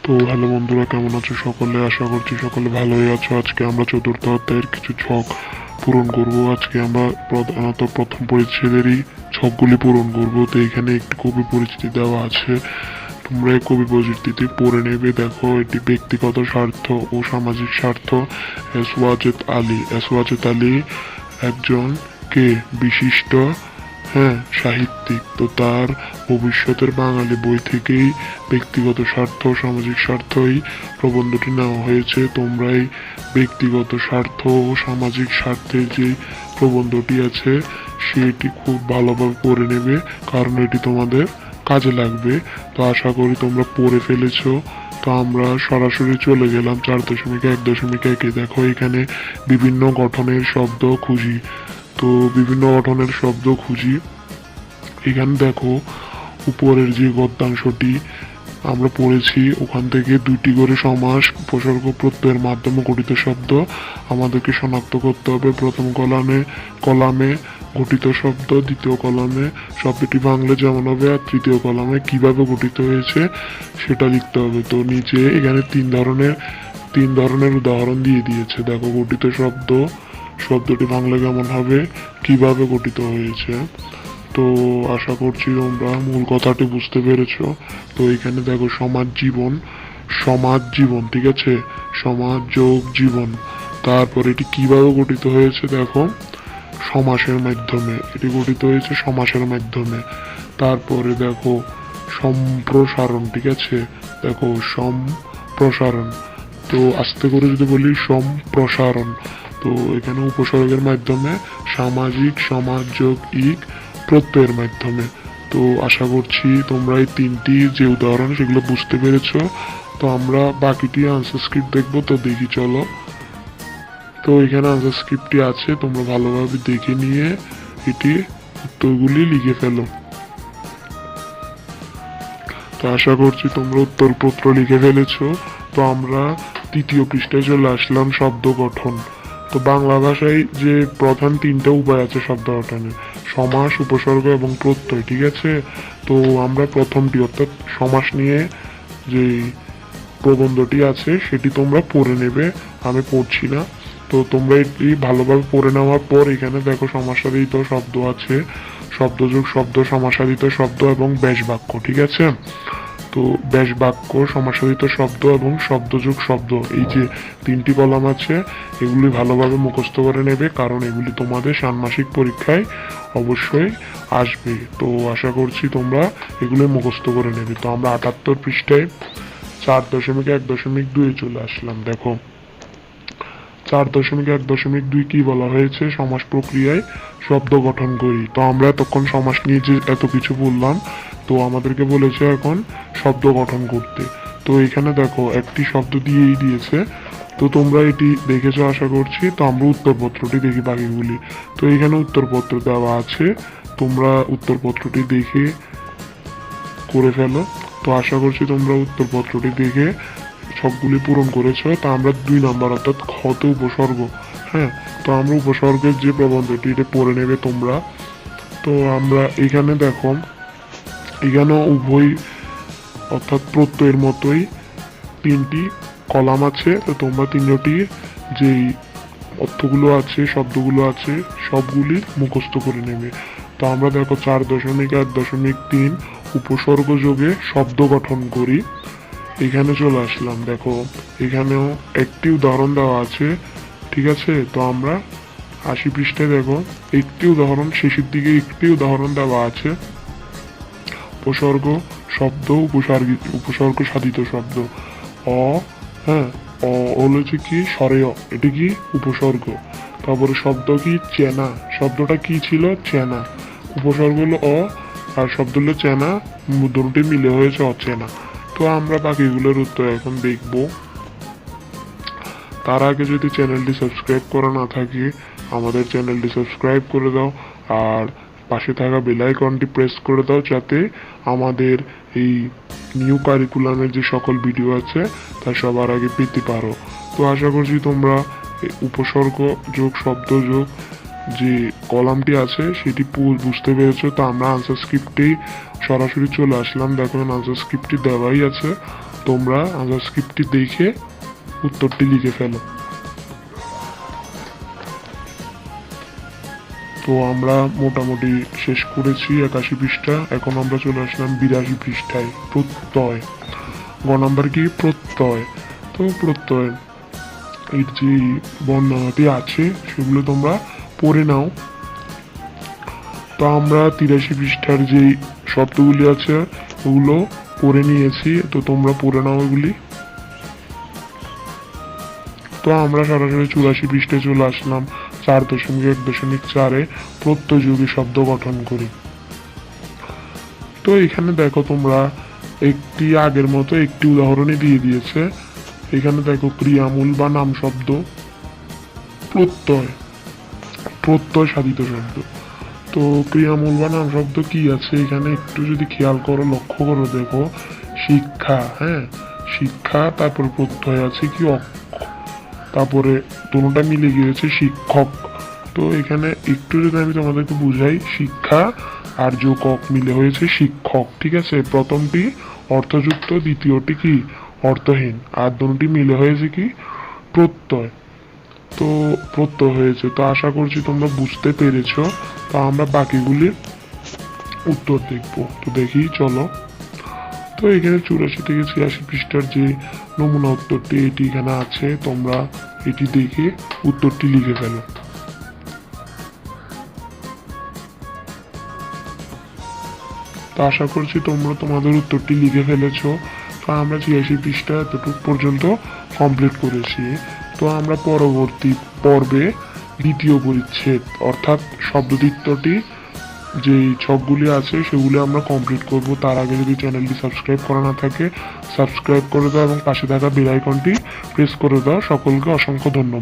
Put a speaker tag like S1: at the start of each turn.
S1: তো হ্যালো বন্ধুরা, কেমন আছো সকলে? আশা করছি সকলে ভালোই আছো। আজকে আমরা চতুর্থ অধ্যায়ের কিছু ছক পূরণ করব। আজকে আমরা প্রধানত প্রথম পরিচ্ছেদেরই ছকগুলি পূরণ করব। তো এখানে একটি কবি পরিচিতি দেওয়া আছে, তোমরা এই কবি পরিচিতিটি পড়ে নেবে। দেখো, এটি ব্যক্তিগত স্বার্থ ও সামাজিক স্বার্থ। এস ওয়াজেদ আলী একজন কে বিশিষ্ট সাহিত্যিক। তো তার ভবিষ্যতের বাঙালি বই থেকেই ব্যক্তিগত স্বার্থ ও সামাজিক স্বার্থ এই প্রবন্ধটি নেওয়া হয়েছে। তোমরা এই ব্যক্তিগত স্বার্থ ও সামাজিক স্বার্থের যে প্রবন্ধটি আছে সেটি খুব ভালোভাবে পড়ে নেবে, কারণ এটি তোমাদের কাজে লাগবে। তো আশা করি তোমরা পড়ে ফেলেছো। তো আমরা সরাসরি চলে গেলাম 4.1.1-এ। দেখো, এখানে বিভিন্ন গঠনের শব্দ খুঁজি। তো বিভিন্ন গঠনের শব্দ খুঁজি। এখানে দেখো, উপরের যে গদ্যাংশটি আমরা পড়েছি ওখান থেকে দুইটি করে সমাস, উপসর্গ, প্রত্যয়ের মাধ্যমে গঠিত শব্দ আমাদেরকে শনাক্ত করতে হবে। প্রথম কলামে গঠিত শব্দ, দ্বিতীয় কলামে শব্দটি ভাঙলে যেমন হবে, আর তৃতীয় কলামে কিভাবে গঠিত হয়েছে সেটা লিখতে হবে। তো নিচে এখানে তিন ধরনের উদাহরণ দিয়ে দিয়েছে। দেখো, গঠিত শব্দটি ভাঙলে কেমন হবে, কিভাবে গঠিত হয়েছে। তো আশা করছি তোমরা মূল কথাটি বুঝতে পেরেছো। তো এখানে দেখো, সমাজ জীবন, ঠিক আছে, সমাজ যোগ জীবন। তারপর এটি কিভাবে গঠিত হয়েছে, দেখো, সমাসের মাধ্যমে। এটি গঠিত হয়েছে সমাসের মাধ্যমে। তারপরে দেখো, সম্প্রসারণ, ঠিক আছে, দেখো সম্প্রসারণ। তো আস্তে করে যদি বলি সম্প্রসারণ, তো এখানে উপসর্গের মাধ্যমে, সামাজিক, সমাজ যোগ ইক, প্রত্যয়ের মাধ্যমে। তো আশা করছি তোমরা এই তিনটি যে উদাহরণ সেগুলো বুঝতে পেরেছো। তো আমরা বাকিটি আনসার স্ক্রিপ্ট দেখবো। তো দেখি চলো। তো এখানে আনসার স্ক্রিপ্টটি আছে, তোমরা ভালোভাবে দেখে নিয়ে এটি উত্তরগুলি লিখে ফেলো। তো আশা করছি তোমরা উত্তরপত্র লিখে ফেলেছো। তো আমরা তৃতীয় পৃষ্ঠায় চলে আসলাম, শব্দ গঠন। তো বাংলা ভাষায় যে প্রধান তিনটা উপায় আছে শব্দ গঠনের: সমাস, উপসর্গ এবং প্রত্যয়, ঠিক আছে। তো আমরা প্রথমটি অর্থাৎ সমাস নিয়ে যে প্রবন্ধটি আছে সেটি তোমরা পড়ে নেবে, আমি পড়ছি না। তো তোমরা এটি ভালোভাবে পড়ে নেওয়ার পর এখানে দেখো, সমাসাদিত শব্দ আছে, শব্দযোগ শব্দ, সমাসাদিত শব্দ এবং ব্যাস বাক্য, ঠিক আছে। তো ব্যাস বাক্য, সমাসাদিত শব্দ এবং শব্দযোগ শব্দ, এই যে তিনটি কলাম আছে এগুলি ভালোভাবে মুখস্থ করে নেবে, কারণ এগুলি তোমাদের ষান্মাসিক পরীক্ষায় অবশ্যই আসবে। তো আশা করছি তোমরা এগুলি মুখস্থ করে নেবে। তো আমরা 78 পৃষ্ঠায় 4.1.2 চলে আসলাম। দেখো, 4.1.2 কি বলা হয়েছে, সমাস প্রক্রিয়ায় শব্দ গঠন করি। তো আমরা এতক্ষণ সমাস নিয়ে যে এত কিছু বললাম, তো আমাদেরকে বলেছে এখন শব্দ গঠন করতে। তো এখানে দেখো, একটি শব্দ দিয়েই দিয়েছে। তো তোমরা এটি দেখেছো আশা করছি। তো আমরা উত্তরপত্রটি দেখি বাকিগুলি। তো এখানে উত্তরপত্র দেওয়া আছে, তোমরা উত্তরপত্রটি দেখে করে ফেলো। তো আশা করছি তোমরা উত্তরপত্রটি দেখে সবগুলি পূরণ করেছো। তা আমরা 2 নাম্বার অর্থাৎ খতে উপসর্গ। তো আমরা উপসর্গের যে প্রবন্ধটি এটা পড়ে নেবে তোমরা। তো আমরা এখানে দেখো, এখানে উভয় অর্থাৎ প্রত্যয়ের মতোই তিনটি কলাম আছে। তো তোমরা তিনটি যেই অর্থগুলো আছে, শব্দগুলো আছে, সবগুলি মুখস্থ করে নেবে। তো আমরা দেখো 4.1.3 উপসর্গ যোগে শব্দ গঠন করি, এখানে চলে আসলাম। দেখো, এখানেও একটি উদাহরণ দেওয়া আছে, ঠিক আছে। তো আমরা 80 পৃষ্ঠায় দেখো, একটি উদাহরণ, শেষের দিকে একটি উদাহরণ দেওয়া আছে। উপসর্গ শব্দ, উপসর্গ সাধিত শব্দ। অ অ হচ্ছে কি, স্বরেয়, এটি কি উপসর্গ। তারপরে শব্দ কি, চেনা, শব্দটা কি ছিল, চেনা। উপসর্গ হলো অ, আর শব্দ হলো চেনা, দুটি মিলে হয়েছে অচেনা। তো আমরা বাকিগুলোর উত্তর এখন দেখব। তার আগে যদি চ্যানেলটি সাবস্ক্রাইব করা না থাকে, আমাদের চ্যানেলটি সাবস্ক্রাইব করে দাও, আর পাশে থাকা বেল আইকনটি প্রেস করে দাও, যাতে আমাদের এই নিউ কারিকুলামের যে সকল ভিডিও আছে তা সবার আগে পেতে পারো। তো আশা করছি তোমরা উপসর্গ যোগ শব্দ যোগ যে কলামটি আছে সেটি বুঝতে পেরেছো। তো আমরা আনসার স্ক্রিপ্টেই সরাসরি চলে আসলাম। দেখো আনসার স্ক্রিপ্টটি দেওয়াই আছে, তোমরা আনসার স্ক্রিপ্টটি দেখে উত্তরটি লিখে ফেলো। তো আমরা মোটামুটি শেষ করেছি 81 পৃষ্ঠা। এখন আমরা চলে আসলাম 82 পৃষ্ঠায়, প্রত্যয়। গ নাম্বার কি? প্রত্যয়। তো প্রত্যয় এর যে বর্ণনাটি আছে সেগুলো তোমরা পড়ে নাও। তো আমরা 83 পৃষ্ঠার যে শব্দগুলি আছে ওগুলো পড়ে নিয়েছি, তো তোমরা পড়ে নাও এগুলি। তো আমরা সরাসরি 84 পৃষ্ঠায় চলে আসলাম। 4.1.4-এ প্রত্যয়যোগী শব্দ গঠন করি। তো এখানে দেখো তোমরা একটি আগের মতো একটি উদাহরণই দিয়ে দিয়েছে। এখানে দেখো ক্রিয়ামূল বা নাম শব্দ, প্রত্যয়, প্রত্যয় সাধিত শব্দ। তো ক্রিয়ামূল বা নাম শব্দ কি আছে এখানে একটু যদি খেয়াল করো, লক্ষ্য করো, দেখো শিক্ষা, হ্যাঁ শিক্ষা, তারপর প্রত্যয় আছে কি তারপরে দুটোটা মিলে গিয়েছে শিক্ষক। তো এখানে একটু যদি আমি তোমাদেরকে বুঝাই, শিক্ষা আর যোগক মিলে হয়েছে শিক্ষক, ঠিক আছে। প্রথমটি অর্থযুক্ত, দ্বিতীয়টি কি অর্থহীন, আর দুটি মিলে হয়েছে কি প্রত্যয়। তো প্রত্যয় হয়েছে। তো আশা করছি তোমরা বুঝতে পেরেছো। তো আমরা বাকিগুলির উত্তর দেখব। তো দেখি চলো। তো এখানে 84 থেকে 86 পৃষ্ঠার যে নমুনা উত্তরটি এটি এখানে আছে, তোমরা এটি দেখে উত্তরটি লিখে ফেলো। তো আশা করছি তোমরা তোমাদের উত্তরটি লিখে ফেলেছো। তো আমরা 86 পৃষ্ঠা এতটুকু পর্যন্ত কমপ্লিট করেছি। তো আমরা পরবর্তী পর্বে দ্বিতীয় পরিচ্ছেদ অর্থাৎ শব্দদীপ্তটি যে ছকগুলি আছে সেগুলি আমরা কমপ্লিট করব। তার আগে যদি চ্যানেলটি সাবস্ক্রাইব করা না থাকে সাবস্ক্রাইব করে দাও এবং পাশে থাকা বেল আইকনটি প্রেস করে দাও। সকলকে অসংখ্য ধন্যবাদ।